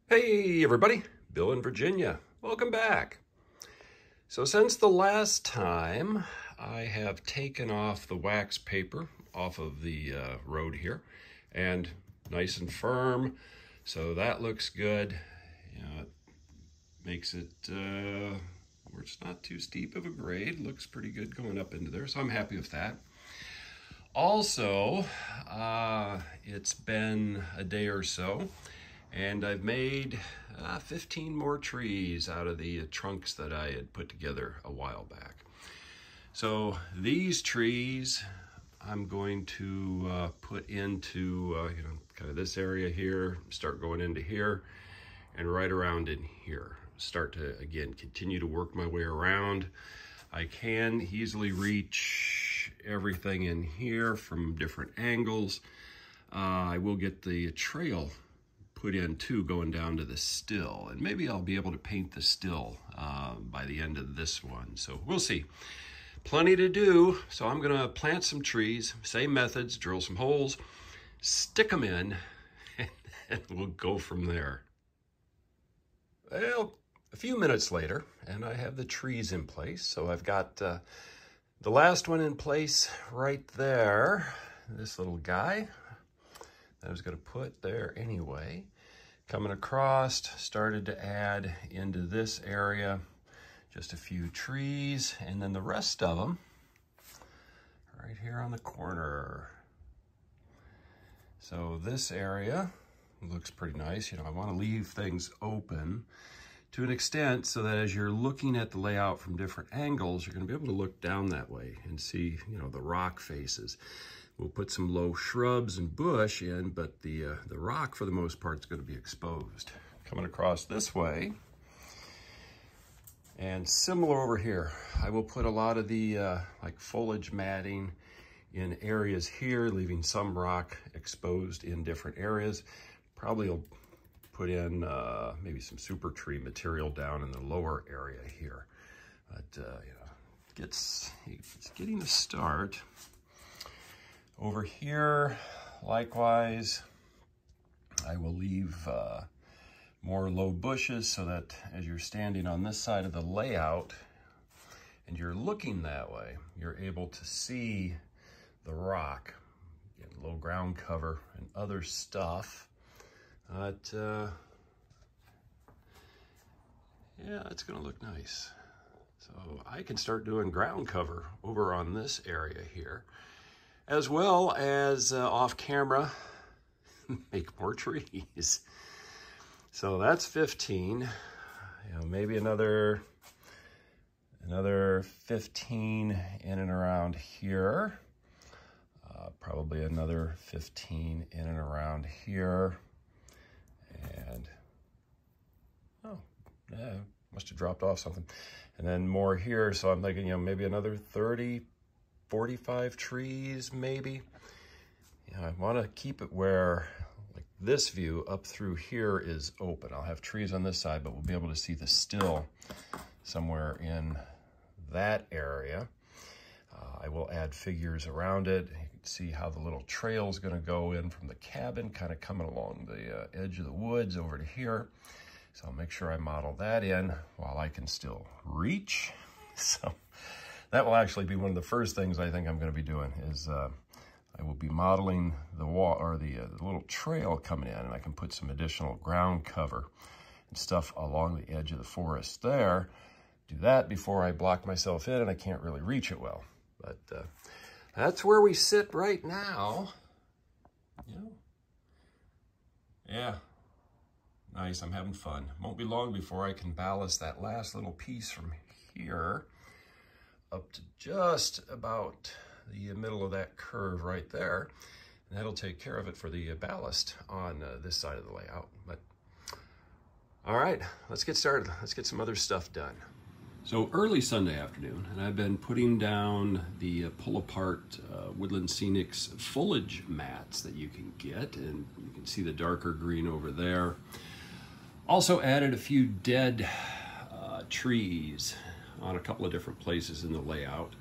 Hey everybody, Bill in Virginia. Welcome back. So since the last time, I have taken off the wax paper off of the road here, and nice and firm, so that looks good. You know, it makes it where it's not too steep of a grade. Looks pretty good going up into there, so I'm happy with that. Also, it's been a day or so, and I've made 15 more trees out of the trunks that I had put together a while back. So these trees I'm going to put into kind of this area here, start going into here, and right around in here. Start to, again, continue to work my way around. I can easily reach everything in here from different angles. I will get the trail put in too, going down to the still, and maybe I'll be able to paint the still by the end of this one, so we'll see. Plenty to do, so I'm gonna plant some trees, same methods, drill some holes, stick them in, and we'll go from there. Well, a few minutes later, and I have the trees in place, so I've got the last one in place right there, this little guy I was going to put there anyway. Coming across, started to add into this area just a few trees, and then the rest of them right here on the corner. So this area looks pretty nice. You know, I want to leave things open to an extent so that as you're looking at the layout from different angles, you're going to be able to look down that way and see, you know, the rock faces. We'll put some low shrubs and bush in, but the rock, for the most part, is going to be exposed. Coming across this way, and similar over here, I will put a lot of the like foliage matting in areas here, leaving some rock exposed in different areas. Probably will put in maybe some super tree material down in the lower area here. But you know, it's getting a start. Over here, likewise, I will leave more low bushes so that as you're standing on this side of the layout and you're looking that way, you're able to see the rock, low ground cover and other stuff. But yeah, it's gonna look nice. So I can start doing ground cover over on this area here, as well as off camera, make more trees. So that's 15, you know, maybe another 15 in and around here. Probably another 15 in and around here. And, oh, yeah, must have dropped off something. And then more here, so I'm thinking, you know, maybe another 30, 45 trees, maybe. You know, I want to keep it where, like, this view up through here is open. I'll have trees on this side, but we'll be able to see the still somewhere in that area. I will add figures around it. You can see how the little trail is going to go in from the cabin, kind of coming along the edge of the woods over to here. So I'll make sure I model that in while I can still reach. So that will actually be one of the first things I think I'm going to be doing is I will be modeling the wall or the little trail coming in, and I can put some additional ground cover and stuff along the edge of the forest there. Do that before I block myself in and I can't really reach it well. But that's where we sit right now. Yeah. Nice, I'm having fun. Won't be long before I can ballast that last little piece from here up to just about the middle of that curve right there. And that'll take care of it for the ballast on this side of the layout. But all right, let's get started. Let's get some other stuff done. So early Sunday afternoon, and I've been putting down the pull-apart Woodland Scenics foliage mats that you can get, and you can see the darker green over there. Also added a few dead trees on a couple of different places in the layout.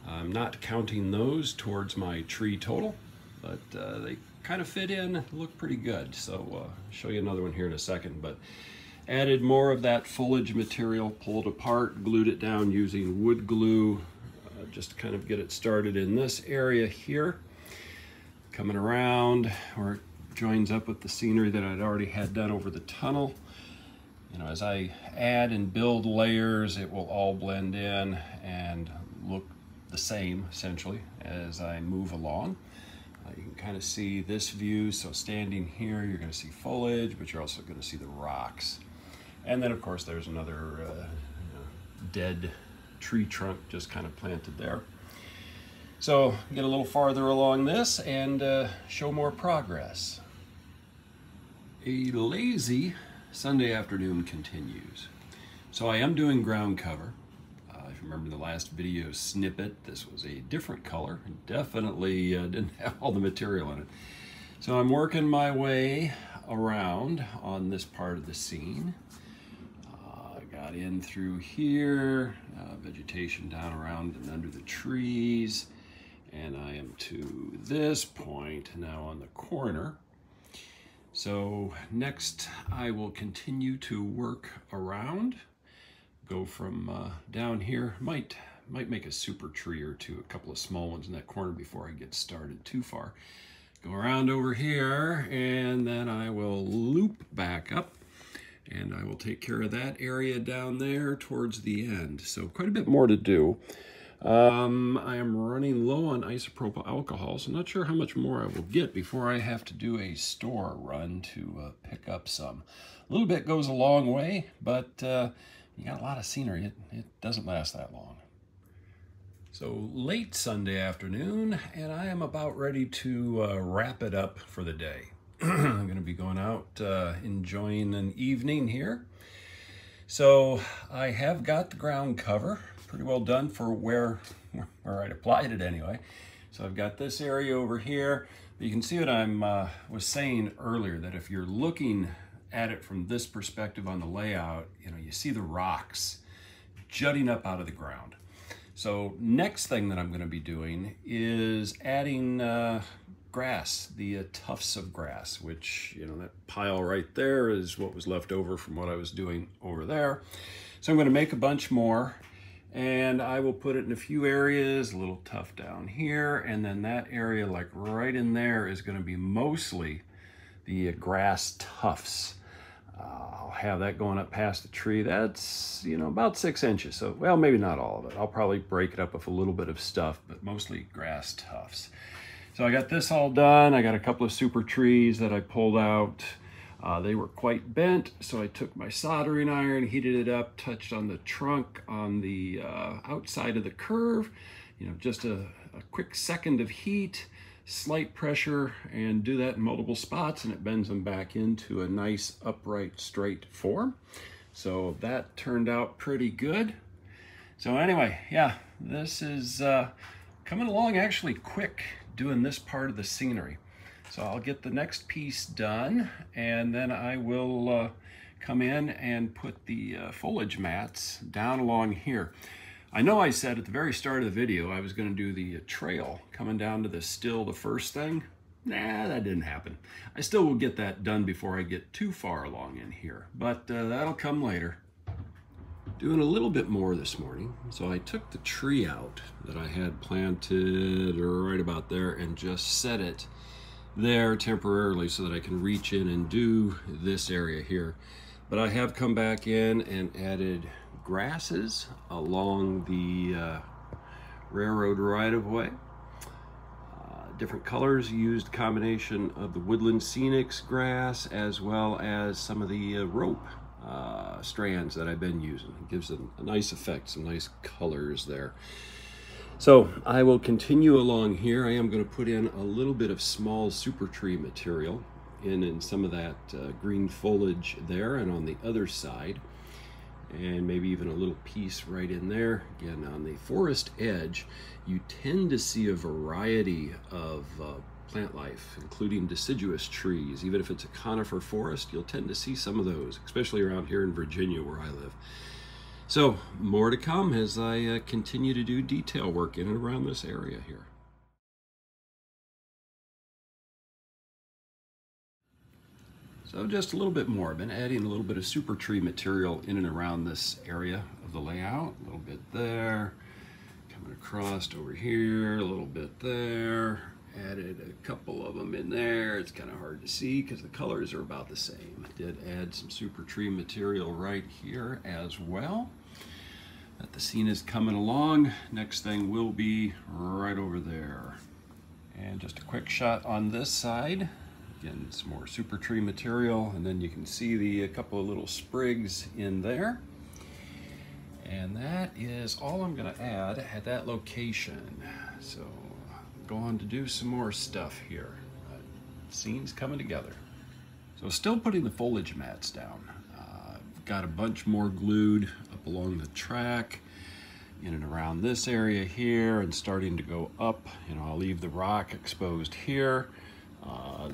I'm not counting those towards my tree total, but they kind of fit in, looked pretty good. So I'll show you another one here in a second, but added more of that foliage material, pulled apart, glued it down using wood glue, just to kind of get it started in this area here. Coming around where it joins up with the scenery that I'd already had done over the tunnel. You know, as I add and build layers, it will all blend in and look the same, essentially, as I move along. You can kind of see this view. So standing here, you're going to see foliage, but you're also going to see the rocks. And then, of course, there's another dead tree trunk just kind of planted there. So get a little farther along this and show more progress. A lazy Sunday afternoon continues. So I am doing ground cover. If you remember the last video snippet, this was a different color. It definitely didn't have all the material in it. So I'm working my way around on this part of the scene. Got in through here, vegetation down around and under the trees. And I am to this point now on the corner. So next I will continue to work around, go from down here, might make a super tree or two, a couple of small ones in that corner before I get started too far. Go around over here and then I will loop back up and I will take care of that area down there towards the end. So quite a bit more to do. I am running low on isopropyl alcohol, so I'm not sure how much more I will get before I have to do a store run to pick up some. A little bit goes a long way, but you got a lot of scenery. It doesn't last that long. So late Sunday afternoon, and I am about ready to wrap it up for the day. I'm going to be going out enjoying an evening here. So I have got the ground cover pretty well done for where I'd applied it anyway. So I've got this area over here. But you can see what I was saying earlier, that if you're looking at it from this perspective on the layout, you know, you see the rocks jutting up out of the ground. So next thing that I'm going to be doing is adding grass, the tufts of grass, which, you know, that pile right there is what was left over from what I was doing over there. So I'm going to make a bunch more, and I will put it in a few areas, a little tuft down here, and then that area like right in there is going to be mostly the grass tufts. I'll have that going up past the tree. That's, you know, about 6 inches. So, well, maybe not all of it. I'll probably break it up with a little bit of stuff, but mostly grass tufts. So I got this all done. I got a couple of super trees that I pulled out. They were quite bent, so I took my soldering iron, heated it up, touched on the trunk on the outside of the curve. You know, just a quick second of heat, slight pressure, and do that in multiple spots, and it bends them back into a nice upright straight form. So that turned out pretty good. So anyway, yeah, this is coming along actually quick doing this part of the scenery. So I'll get the next piece done, and then I will come in and put the foliage mats down along here. I know I said at the very start of the video I was going to do the trail coming down to the still, the first thing. Nah, that didn't happen. I still will get that done before I get too far along in here, but that'll come later. Doing a little bit more this morning. So I took the tree out that I had planted right about there and just set it there temporarily so that I can reach in and do this area here. But I have come back in and added grasses along the railroad right-of-way. Different colors, used combination of the Woodland Scenics grass as well as some of the rope strands that I've been using. It gives a nice effect, some nice colors there. So I will continue along here. I am going to put in a little bit of small super tree material in some of that green foliage there and on the other side, and maybe even a little piece right in there. Again, on the forest edge, you tend to see a variety of plant life, including deciduous trees. Even if it's a conifer forest, you'll tend to see some of those, especially around here in Virginia where I live. So more to come as I continue to do detail work in and around this area here. So just a little bit more. I've been adding a little bit of super tree material in and around this area of the layout. A little bit there, coming across over here, a little bit there. Added a couple of them in there. It's kind of hard to see because the colors are about the same. Did add some super tree material right here as well. That the scene is coming along. Next thing will be right over there. And just a quick shot on this side. Again, some more super tree material, and then you can see a couple of little sprigs in there. And that is all I'm going to add at that location. So go on to do some more stuff here. Scene's coming together. So still putting the foliage mats down. Got a bunch more glued up along the track, in and around this area here, and starting to go up. You know, I'll leave the rock exposed here.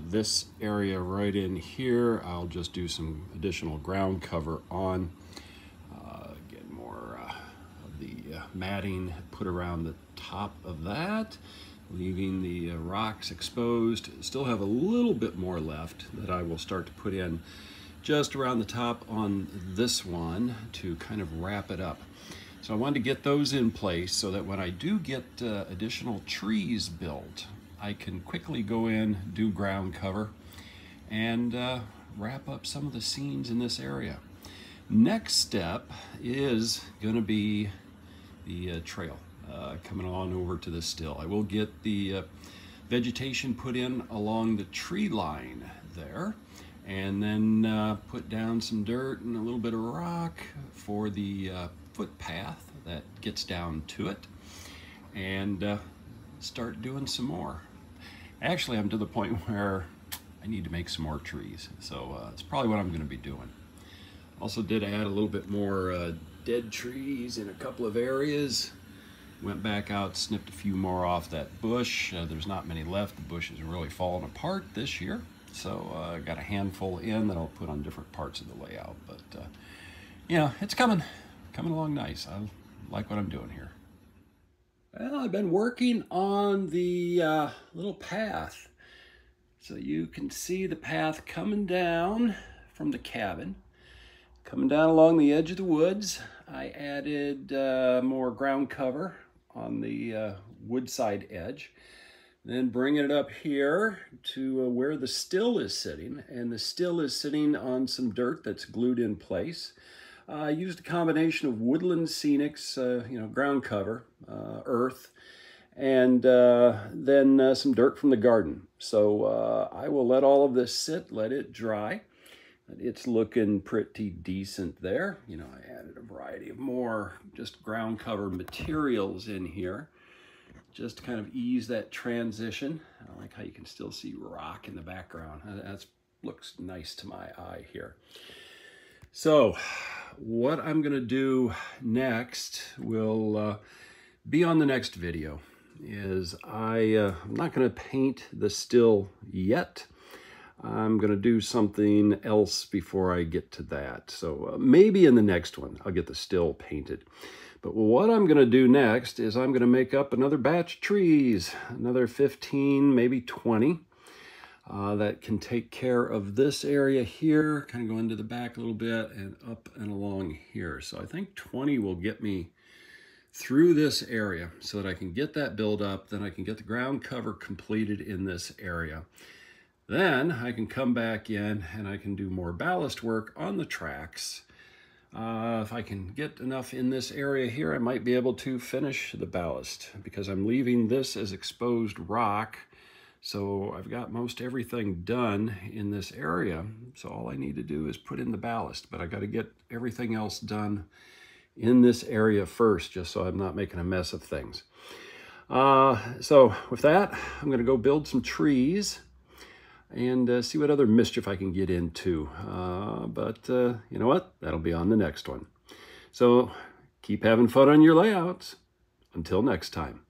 This area right in here, I'll just do some additional ground cover on. Get more of the matting put around the top of that, leaving the rocks exposed. Still have a little bit more left that I will start to put in just around the top on this one to kind of wrap it up. So I wanted to get those in place so that when I do get additional trees built, I can quickly go in, do ground cover, and wrap up some of the scenes in this area. Next step is going to be the trail coming on over to the still. I will get the vegetation put in along the tree line there, and then put down some dirt and a little bit of rock for the footpath that gets down to it, and start doing some more. Actually, I'm to the point where I need to make some more trees, so it's probably what I'm going to be doing. Also did add a little bit more dead trees in a couple of areas. Went back out, snipped a few more off that bush. There's not many left. The bush is really falling apart this year, so I got a handful in that I'll put on different parts of the layout. But yeah, it's coming along nice. I like what I'm doing here. Well, I've been working on the little path. So you can see the path coming down from the cabin, coming down along the edge of the woods. I added more ground cover on the woodside edge. Then bringing it up here to where the still is sitting. And the still is sitting on some dirt that's glued in place. I used a combination of Woodland Scenics, ground cover, earth, and then some dirt from the garden. So I will let all of this sit, let it dry. It's looking pretty decent there. You know, I added a variety of more just ground cover materials in here, just to kind of ease that transition. I like how you can still see rock in the background. That looks nice to my eye here. So what I'm going to do next will be on the next video. I'm not going to paint the still yet. I'm going to do something else before I get to that. So maybe in the next one I'll get the still painted. But what I'm going to do next is I'm going to make up another batch of trees, another 15, maybe 20. That can take care of this area here, kind of go into the back a little bit and up and along here. So I think 20 will get me through this area so that I can get that build up, then I can get the ground cover completed in this area. Then I can come back in and I can do more ballast work on the tracks. If I can get enough in this area here, I might be able to finish the ballast because I'm leaving this as exposed rock. So I've got most everything done in this area. So all I need to do is put in the ballast, but I got to get everything else done in this area first, just so I'm not making a mess of things. So with that, I'm going to go build some trees and see what other mischief I can get into. But you know what? That'll be on the next one. So keep having fun on your layouts. Until next time.